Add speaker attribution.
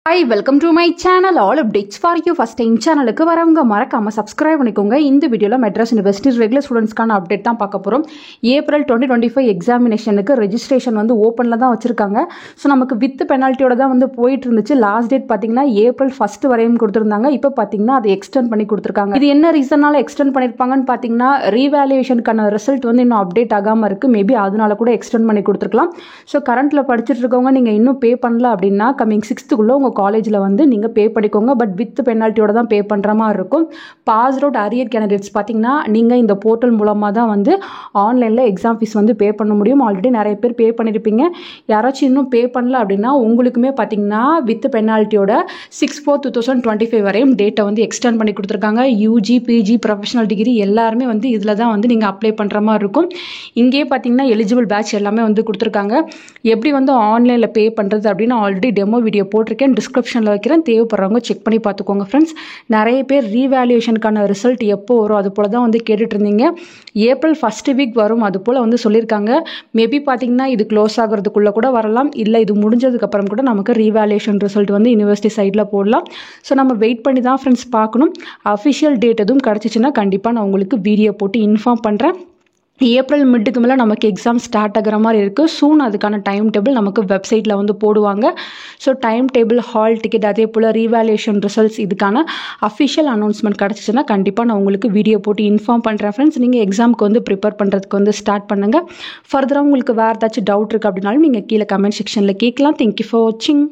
Speaker 1: Hi, welcome to my channel. All updates for you. First time channel க்கு வரவங்க மறக்காம subscribe பண்ணிக்கோங்க. இந்த வீடியோல மெட்ராஸ் யுனிவர்சிட்டி ரெகுலர் ஸ்டூடண்ட்ஸ்க்கான அப்டேட் தான் பார்க்க போறோம். ஏப்ரல் 2025 எக்ஸாமினேஷனுக்கு ரெஜிஸ்ட்ரேஷன் வந்து ஓப்பன்ல தான் வச்சிருக்காங்க. ஸோ நமக்கு வித் பெனால்ட்டியோட தான் வந்து போயிட்டு இருந்துச்சு. லாஸ்ட் டேட் பார்த்தீங்கன்னா ஏப்ரல் 1 வரையும் கொடுத்துருந்தாங்க. இப்போ பார்த்தீங்கன்னா அதை எக்ஸ்டெண்ட் பண்ணி கொடுத்துருக்காங்க. இது என்ன ரீசனால எக்ஸ்டெண்ட் பண்ணியிருப்பாங்கன்னு பார்த்தீங்கன்னா ரீவேல்யூவேஷனுக்கான ரிசல்ட் வந்து இன்னும் அப்டேட் ஆகாம இருக்கு. மேபி அதனால கூட எக்ஸ்டெண்ட் பண்ணி கொடுத்துருக்கலாம். ஸோ கரண்ட்ல படிச்சுட்டு இருக்கவங்க நீங்க இன்னும் பே பண்ணல அப்படின்னா கமிங் 6th உங்க காலேஜில் வந்து நீங்கள் பே பண்ணிக்கோங்க. பட் வித் பெனால்ட்டியோட தான் பே பண்ணுற மாதிரி இருக்கும். பாஸ் அவுட் அரியர் கேண்டிடேட்ஸ் பார்த்தீங்கன்னா நீங்கள் இந்த போர்ட்டல் மூலமாக தான் வந்து ஆன்லைனில் எக்ஸாம் ஃபீஸ் வந்து பே பண்ண முடியும். ஆல்ரெடி நிறைய பேர் பே பண்ணியிருப்பீங்க. யாராச்சும் இன்னும் பே பண்ணல அப்படின்னா உங்களுக்குமே பார்த்தீங்கன்னா வித் பெனால்ட்டியோட 6/4/2025 வரையும் டேட்டை வந்து எக்ஸ்டெண்ட் பண்ணி கொடுத்துருக்காங்க. யூஜி பிஜி ப்ரொஃபஷனல் டிகிரி எல்லாருமே வந்து இதில் தான் வந்து நீங்கள் அப்ளை பண்ணுற மாதிரி இருக்கும். இங்கேயே பார்த்தீங்கன்னா எலிஜிபிள் பேட்ச் எல்லாமே வந்து கொடுத்துருக்காங்க. எப்படி வந்து ஆன்லைனில் பே பண்ணுறது அப்படின்னு ஆல்ரெடி டெமோ வீடியோ போட்டிருக்கேன். டிஸ்கிரிப்ஷனில் வைக்கிறேன். தேவைப்படுறவங்க செக் பண்ணி பார்த்துக்கோங்க ஃப்ரெண்ட்ஸ். நிறைய பேர் ரீவேல்யூவேஷனுக்கான ரிசல்ட் எப்போ வரும் அது போல் தான் வந்து கேட்டுட்டு இருந்தீங்க. ஏப்ரல் 1 வீக் வரும் அது போல் வந்து சொல்லியிருக்காங்க. மேபி பார்த்தீங்கன்னா இது க்ளோஸ் ஆகிறதுக்குள்ளே கூட வரலாம். இல்லை இது முடிஞ்சதுக்கப்புறம் கூட நமக்கு ரீவேல்யூவேஷன் ரிசல்ட் வந்து யூனிவர்சிட்டி சைடில் போடலாம். ஸோ நம்ம வெயிட் பண்ணி தான் ஃப்ரெண்ட்ஸ் பார்க்கணும். அஃபிஷியல் டேட் எதுவும் கிடச்சிச்சின்னா கண்டிப்பாக நான் உங்களுக்கு வீடியோ போட்டு இன்ஃபார்ம் பண்ணுறேன். ஏப்ரல் மிட்டுக்கு மேலே நமக்கு எக்ஸாம் ஸ்டார்ட் ஆகிற மாதிரி இருக்குது. சூன் அதுக்கான டைம் டேபிள் நமக்கு வெப்சைட்டில் வந்து போடுவாங்க. So time table, hall ticket, அதே போல் ரீவேல்யூவேஷன் ரிசல்ட்ஸ் இதுக்கான அஃபிஷியல் அனௌன்ஸ்மெண்ட் கிடச்சிச்சின்னா கண்டிப்பாக நான் உங்களுக்கு வீடியோ போட்டு இன்ஃபார்ம் பண்ணுறேன் ஃப்ரெண்ட்ஸ். நீங்கள் எக்ஸாமுக்கு வந்து ப்ரிப்பேர் பண்ணுறதுக்கு வந்து ஸ்டார்ட் பண்ணுங்கள். ஃபர்தராக உங்களுக்கு வேறு ஏதாச்சும் டவுட் இருக்குது அப்படின்னாலும் நீங்கள் கீழே கமெண்ட் செக்ஷனில் கேட்கலாம். தேங்க்யூ ஃபார் வாட்சிங்.